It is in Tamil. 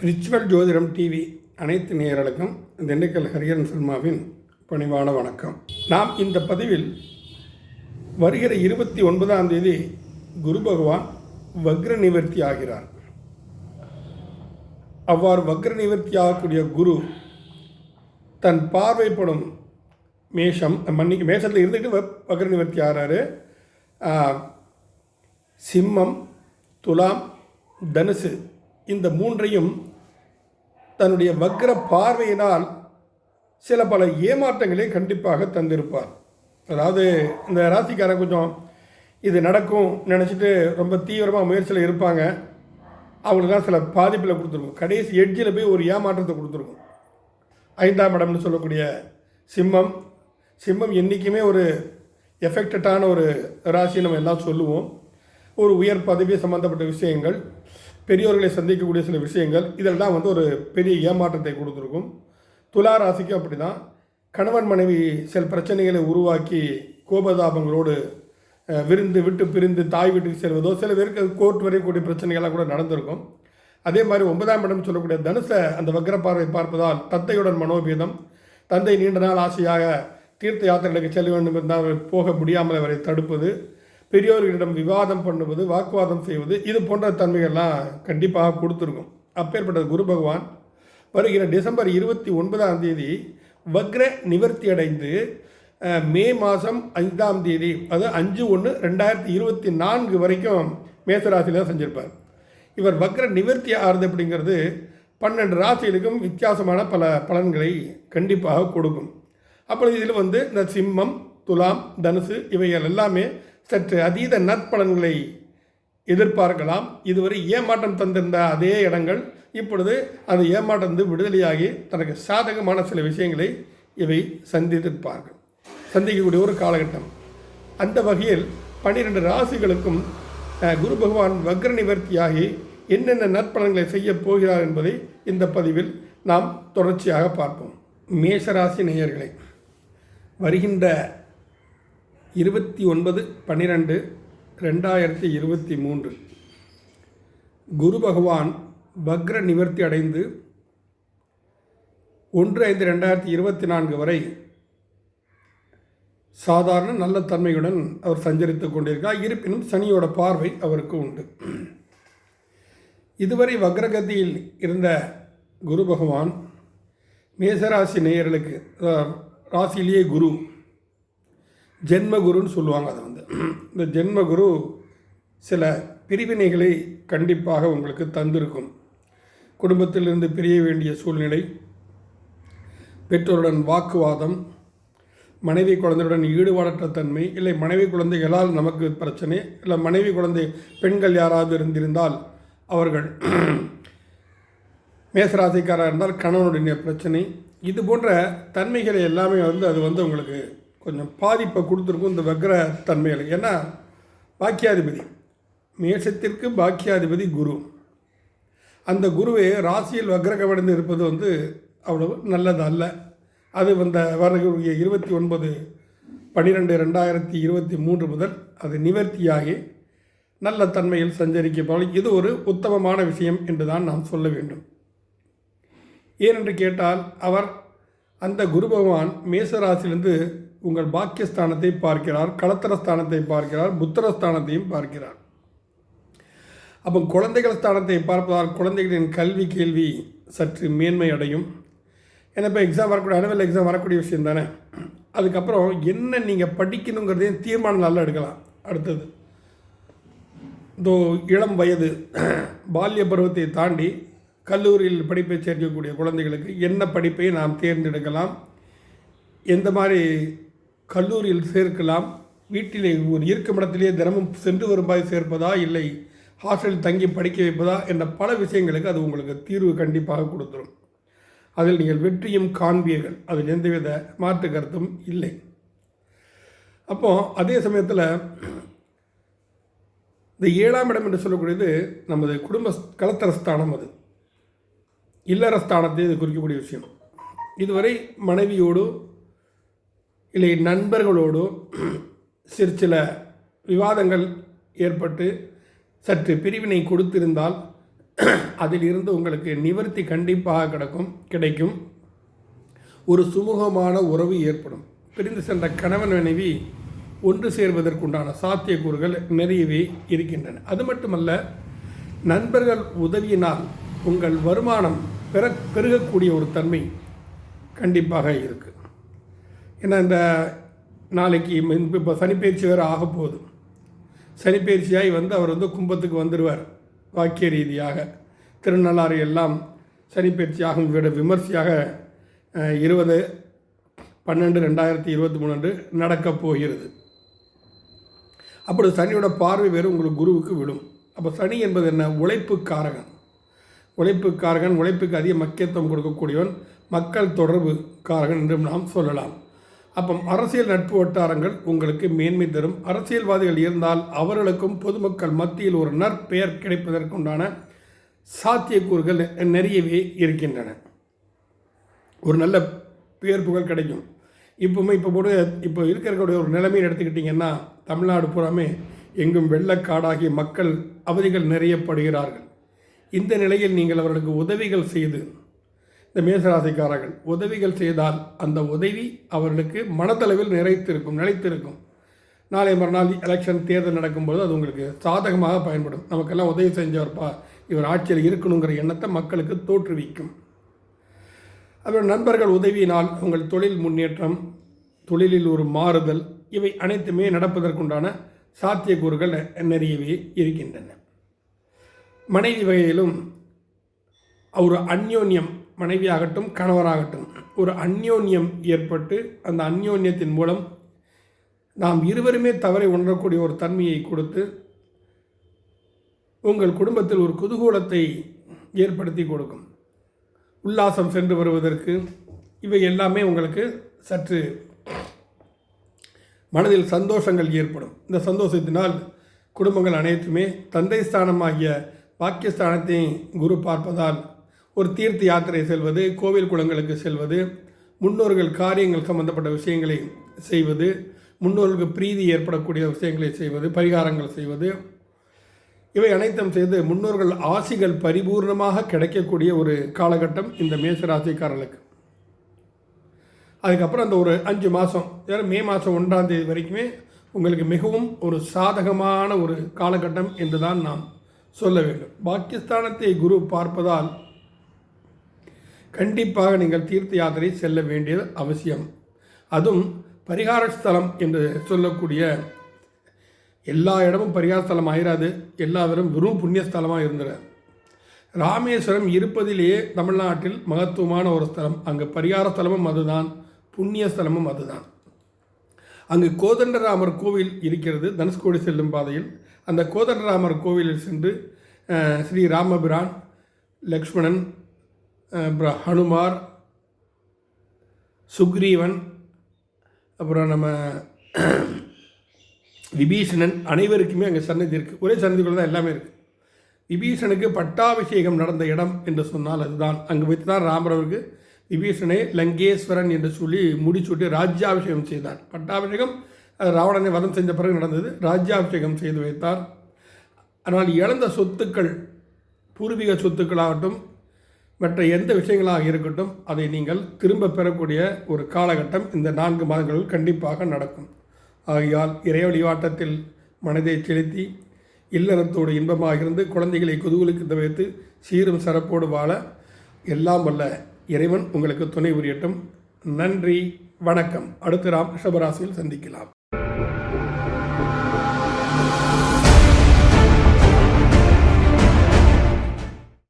ரிச்சுவல் ஜோதிடம் டிவி அனைத்து நேயர்களுக்கும் திண்டுக்கல் ஹரிஹரன் சர்மாவின் பணிவான வணக்கம். நாம் இந்த பதிவில் வருகிற 29ஆம் தேதி குரு பகவான் வக்ர நிவர்த்தி ஆகிறார். அவ்வாறு வக்ர நிவர்த்தி ஆகக்கூடிய குரு தன் பார்வைப்படும் மேஷத்தில் இருந்துட்டு வக்ர நிவர்த்தி ஆகிறாரு. சிம்மம், துலாம், தனுசு இந்த மூன்றையும் தன்னுடைய வக்ர பார்வையினால் சில பல ஏமாற்றங்களை கண்டிப்பாக தந்திருப்பார். அதாவது இந்த ராசிக்காரன் கொஞ்சம் இது நடக்கும் நினச்சிட்டு ரொம்ப தீவிரமாக முயற்சியில் இருப்பாங்க. அவங்களுக்குலாம் சில பாதிப்பில் கொடுத்துருக்கும். கடைசி எட்ஜில் போய் ஒரு ஏமாற்றத்தை கொடுத்துருக்கும். 5ஆம் இடம்னு சொல்லக்கூடிய சிம்மம் என்றைக்குமே ஒரு எஃபெக்டடான ஒரு ராசி நம்ம எல்லாம் சொல்லுவோம். ஒரு உயர் பதவி சம்மந்தப்பட்ட விஷயங்கள், பெரியோர்களை சந்திக்கக்கூடிய சில விஷயங்கள், இதெல்லாம் ஒரு பெரிய ஏமாற்றத்தை கொடுத்துருக்கும். துலா ராசிக்கும் அப்படி தான். கணவன் மனைவி சில பிரச்சனைகளை உருவாக்கி கோபதாபங்களோடு விட்டு பிரிந்து தாய் வீட்டுக்கு செல்வதோ, சில பேருக்கு கோர்ட் வரைக்கூடிய பிரச்சனைகள்லாம் கூட நடந்திருக்கும். அதே மாதிரி 9ஆம் இடம் சொல்லக்கூடிய தனுசை அந்த வக்ர பார்வை பார்ப்பதால் தந்தையுடன் மனோபீதம், தந்தை நீண்ட நாள் ஆசையாக தீர்த்த யாத்திரைகளுக்கு செல்ல வேண்டும் என்றால் போக முடியாமல் அவரை தடுப்பது, பெரியோர்களிடம் விவாதம் பண்ணுவது, வாக்குவாதம் செய்வது, இது போன்ற தன்மைகள்லாம் கண்டிப்பாக கொடுத்துருக்கும். அப்பேற்பட்ட குரு பகவான் வருகிற டிசம்பர் 29ஆம் தேதி வக்ர நிவர்த்தி அடைந்து மே மாதம் 5ஆம் தேதி, அது 5/1/2024 வரைக்கும் மேசராசியில் செஞ்சிருப்பார். இவர் வக்ர நிவர்த்தி ஆறுது அப்படிங்கிறது 12 ராசிகளுக்கும் வித்தியாசமான பல பலன்களை கண்டிப்பாக கொடுக்கும். அப்பொழுது இதில் இந்த சிம்மம், துலாம், தனுசு இவைகள் எல்லாமே சற்று அதீத நற்பலன்களை எதிர்பார்க்கலாம். இதுவரை ஏமாற்றம் தந்திருந்த அதே இடங்கள் இப்பொழுது அந்த ஏமாற்றம் விடுதலையாகி தனக்கு சாதகமான சில விஷயங்களை இவை சந்திக்கக்கூடிய ஒரு காலகட்டம். அந்த வகையில் 12 ராசிகளுக்கும் குரு பகவான் வக்ர நிவர்த்தியாகி என்னென்ன நற்பலன்களை செய்ய போகிறார் என்பதை இந்த பதிவில் நாம் தொடர்ச்சியாக பார்ப்போம். மேஷராசி நேயர்களை, வருகின்ற 29/12/2023 குரு பகவான் வக்ர நிவர்த்தி அடைந்து 1/5/2024 வரை சாதாரண நல்ல தன்மையுடன் அவர் சஞ்சரித்து கொண்டிருக்கார். இருப்பினும் சனியோட பார்வை அவருக்கு உண்டு. இதுவரை வக்ரகதியில் இருந்த குரு பகவான் மேசராசி நேயர்களுக்கு, ராசியிலேயே குரு ஜென்மகுருன்னு சொல்லுவாங்க. அதை இந்த ஜென்மகுரு சில பிரிவினைகளை கண்டிப்பாக உங்களுக்கு தந்திருக்கும். குடும்பத்திலிருந்து பிரிய வேண்டிய சூழ்நிலை, பெற்றோருடன் வாக்குவாதம், மனைவி குழந்தையுடன் ஈடுபாடற்ற தன்மை, இல்லை மனைவி குழந்தைகளால் நமக்கு பிரச்சனை, இல்லை மனைவி குழந்தை பெண்கள் யாராவது இருந்திருந்தால் அவர்கள் மேசராசிக்காராக இருந்தால் கணவனுடைய பிரச்சனை, இது போன்ற தன்மைகளை எல்லாமே அது உங்களுக்கு கொஞ்சம் பாதிப்பை கொடுத்துருக்கும் இந்த வக்ர தன்மைகள். ஏன்னா பாக்கியாதிபதி, மேஷத்திற்கு பாக்கியாதிபதி குரு. அந்த குருவே ராசியில் வக்ரகமடைந்து இருப்பது அவ்வளவு நல்லது அல்ல. அது வரக்கூடிய 29/12/2023 முதல் அது நிவர்த்தியாகி நல்ல தன்மையில் சஞ்சரிக்கப்படும். இது ஒரு உத்தமமான விஷயம் என்று தான் நாம் சொல்ல வேண்டும். ஏனென்று கேட்டால் அவர் அந்த குரு பகவான் மேசராசிலிருந்து உங்கள் பாக்கியஸ்தானத்தை பார்க்கிறார், களத்திரஸ்தானத்தை பார்க்கிறார், புத்திரஸ்தானத்தையும் பார்க்கிறார். அப்போ குழந்தைகள் ஸ்தானத்தை பார்ப்பதால் குழந்தைகளின் கல்வி கேள்வி சற்று மேன்மை அடையும். ஏன்னா இப்போ எக்ஸாம் வரக்கூடிய அனுவல் எக்ஸாம் வரக்கூடிய விஷயம் தானே. அதுக்கப்புறம் என்ன நீங்கள் படிக்கணுங்கிறதையும் தீர்மானம் நல்லா எடுக்கலாம். அடுத்தது இளம் வயது பால்ய பருவத்தை தாண்டி கல்லூரியில் படிப்பை சேர்க்கக்கூடிய குழந்தைகளுக்கு என்ன படிப்பை நாம் தேர்ந்தெடுக்கலாம், எந்த மாதிரி கல்லூரியில் சேர்க்கலாம், வீட்டிலே ஒரு இருக்கும் இடத்திலேயே தினமும் சென்று வரும்பாய் சேர்ப்பதா, இல்லை ஹாஸ்டலில் தங்கி படிக்க வைப்பதா என்ற பல விஷயங்களுக்கு அது உங்களுக்கு தீர்வு கண்டிப்பாக கொடுத்துரும். அதில் நீங்கள் வெற்றியும் காண்பீர்கள், அதில் எந்தவித மாற்று கருத்தும் இல்லை. அப்போது அதே சமயத்தில் இந்த 7ஆம் இடம் என்று சொல்லக்கூடியது நமது குடும்ப கலத்தரஸ்தானம், அது இல்லறஸ்தானத்தை இது குறிக்கக்கூடிய விஷயம். இதுவரை மனைவியோடு இல்லை நண்பர்களோடு சில விவாதங்கள் ஏற்பட்டு சற்று பிரிவினை கொடுத்திருந்தால் அதிலிருந்து உங்களுக்கு நிவர்த்தி கண்டிப்பாக கிடைக்கும். ஒரு சுமூகமான உறவு ஏற்படும். பிரிந்து சென்ற கணவன் மனைவி ஒன்று சேர்வதற்குண்டான சாத்தியக்கூறுகள் நிறையவே இருக்கின்றன. அது மட்டுமல்ல, நண்பர்கள் உதவியினால் உங்கள் வருமானம் பெருகக்கூடிய ஒரு தன்மை கண்டிப்பாக இருக்குது. ஏன்னா இந்த நாளைக்கு இப்போ சனிப்பயிற்சி வேறு ஆக போகுது. சனிப்பயிற்சியாகி அவர் கும்பத்துக்கு வந்துடுவார். வாக்கிய ரீதியாக திருநள்ளாறு எல்லாம் சனிப்பயிற்சியாகும் விட விமர்சையாக 20/12/2023 அன்று நடக்கப் போகிறது. அப்படி சனியோட பார்வை வேறு உங்களுக்கு குருவுக்கு விடும். அப்போ சனி என்பது என்ன? உழைப்புக்காரகன். உழைப்புக்கு அதிக முக்கியத்துவம் கொடுக்கக்கூடியவன், மக்கள் தொடர்பு காரகன் என்றும் நாம் சொல்லலாம். அப்போ அரசியல் நட்பு வட்டாரங்கள் உங்களுக்கு மேன்மை தரும். அரசியல்வாதிகள் இருந்தால் அவர்களுக்கும் பொதுமக்கள் மத்தியில் ஒரு நற்பெயர் கிடைப்பதற்குண்டான சாத்தியக்கூறுகள் நிறையவே இருக்கின்றன. ஒரு நல்ல பேர் புகழ் கிடைக்கும். இப்போ இருக்கக்கூடிய ஒரு நிலைமையை எடுத்துக்கிட்டிங்கன்னா, தமிழ்நாடு பூராமே எங்கும் வெள்ளக்காடாகி மக்கள் அவதிகள் நிறையப்படுகிறார்கள். இந்த நிலையில் நீங்கள் அவர்களுக்கு உதவிகள் செய்து, இந்த மேசராசிக்காரர்கள் உதவிகள் செய்தால் அந்த உதவி அவர்களுக்கு மனதளவில் நிலைத்திருக்கும். நாளை மறுநாள் எலெக்ஷன் தேர்தல் நடக்கும்போது அது உங்களுக்கு சாதகமாக பயன்படும். நமக்கெல்லாம் உதவி செஞ்சவர்ப்பா, இவர் ஆட்சியில் இருக்கணுங்கிற எண்ணத்தை மக்களுக்கு தோற்றுவிக்கும். அப்புறம் நண்பர்கள் உதவியினால் உங்கள் தொழில் முன்னேற்றம், தொழிலில் ஒரு மாறுதல், இவை அனைத்துமே நடப்பதற்குண்டான சாத்தியக்கூறுகள் நிறையவே இருக்கின்றன. மனைவி வகையிலும் ஒரு அந்யோன்யம், மனைவியாகட்டும் கணவராகட்டும், ஒரு அந்யோன்யம் ஏற்பட்டு அந்த அந்யோன்யத்தின் மூலம் நாம் இருவருமே தவறை உணரக்கூடிய ஒரு தன்மையை கொடுத்து உங்கள் குடும்பத்தில் ஒரு குதூகூலத்தை ஏற்படுத்தி கொடுக்கும். உல்லாசம் சென்று வருவதற்கு இவை எல்லாமே உங்களுக்கு சற்று மனதில் சந்தோஷங்கள் ஏற்படும். இந்த சந்தோஷத்தினால் குடும்பங்கள் அனைத்துமே தந்தை ஸ்தானமாகிய பாக்கியஸ்தானத்தை குரு பார்ப்பதால் ஒரு தீர்த்த யாத்திரை செல்வது, கோவில் குளங்களுக்கு செல்வது, முன்னோர்கள் காரியங்கள் சம்பந்தப்பட்ட விஷயங்களை செய்வது, முன்னோர்களுக்கு பிரீதி ஏற்படக்கூடிய விஷயங்களை செய்வது, பரிகாரங்கள் செய்வது, இவை அனைத்தும் செய்து முன்னோர்கள் ஆசிகள் பரிபூர்ணமாக கிடைக்கக்கூடிய ஒரு காலகட்டம் இந்த மேசராசிக்காரர்களுக்கு. அதுக்கப்புறம் அந்த ஒரு 5 மாதம், மே மாதம் 1ஆம் தேதி வரைக்குமே உங்களுக்கு மிகவும் ஒரு சாதகமான ஒரு காலகட்டம் என்று தான் நாம் சொல்ல வேண்டும். பாக்கியஸ்தானத்தை குரு பார்ப்பதால் கண்டிப்பாக நீங்கள் தீர்த்த யாத்திரை செல்ல வேண்டியது அவசியம். அதுவும் பரிகார ஸ்தலம் என்று சொல்லக்கூடிய எல்லா இடமும் பரிகார ஸ்தலம் ஆயிராது. எல்லாரும் வெறும் புண்ணியஸ்தலமாக இருந்துறார். ராமேஸ்வரம் இருப்பதிலேயே தமிழ்நாட்டில் மகத்துவமான ஒரு ஸ்தலம். அங்கே பரிகார ஸ்தலமும் அதுதான், புண்ணிய ஸ்தலமும் அதுதான். அங்கு கோதண்டராமர் கோவில் இருக்கிறது. தனுஷ்கோடி செல்லும் பாதையில் அந்த கோதண்டராமர் கோவிலில் சென்று ஸ்ரீ ராமபிரான், லக்ஷ்மணன், ஹனுமார், சுக்ரீவன், அப்புறம் நம்ம விபீஷணன் அனைவருக்குமே அங்கே சன்னதி இருக்குது. ஒரே சன்னதிக்குள்ள தான் எல்லாமே இருக்குது. விபீஷனுக்கு பட்டாபிஷேகம் நடந்த இடம் என்று சொன்னால் அதுதான். அங்கே வைத்து தான் ராமரவருக்கு விபீஷணை லங்கேஸ்வரன் என்று சொல்லி முடிச்சுட்டு ராஜ்யாபிஷேகம் செய்தார். பட்டாபிஷேகம் ராவணனை வதம் செஞ்ச பிறகு நடந்தது. ராஜ்யாபிஷேகம் செய்து வைத்தார். ஆனால் இழந்த சொத்துக்கள், பூர்வீக சொத்துக்களாகட்டும் மற்ற எந்த விஷயங்களாக இருக்கட்டும், அதை நீங்கள் திரும்ப பெறக்கூடிய ஒரு காலகட்டம் இந்த 4 மாதங்கள் கண்டிப்பாக நடக்கும். ஆகையால் இறை வழிபாட்டத்தில் மனதை செலுத்தி இல்லறத்தோடு இன்பமாக இருந்து குழந்தைகளை குதூகலிக்க வைத்து சீரும் சிறப்போடு வாழ எல்லாம் வல்ல இறைவன் உங்களுக்கு துணை புரியட்டும். நன்றி, வணக்கம். அடுத்து ரிஷபராசியில் சந்திக்கலாம்.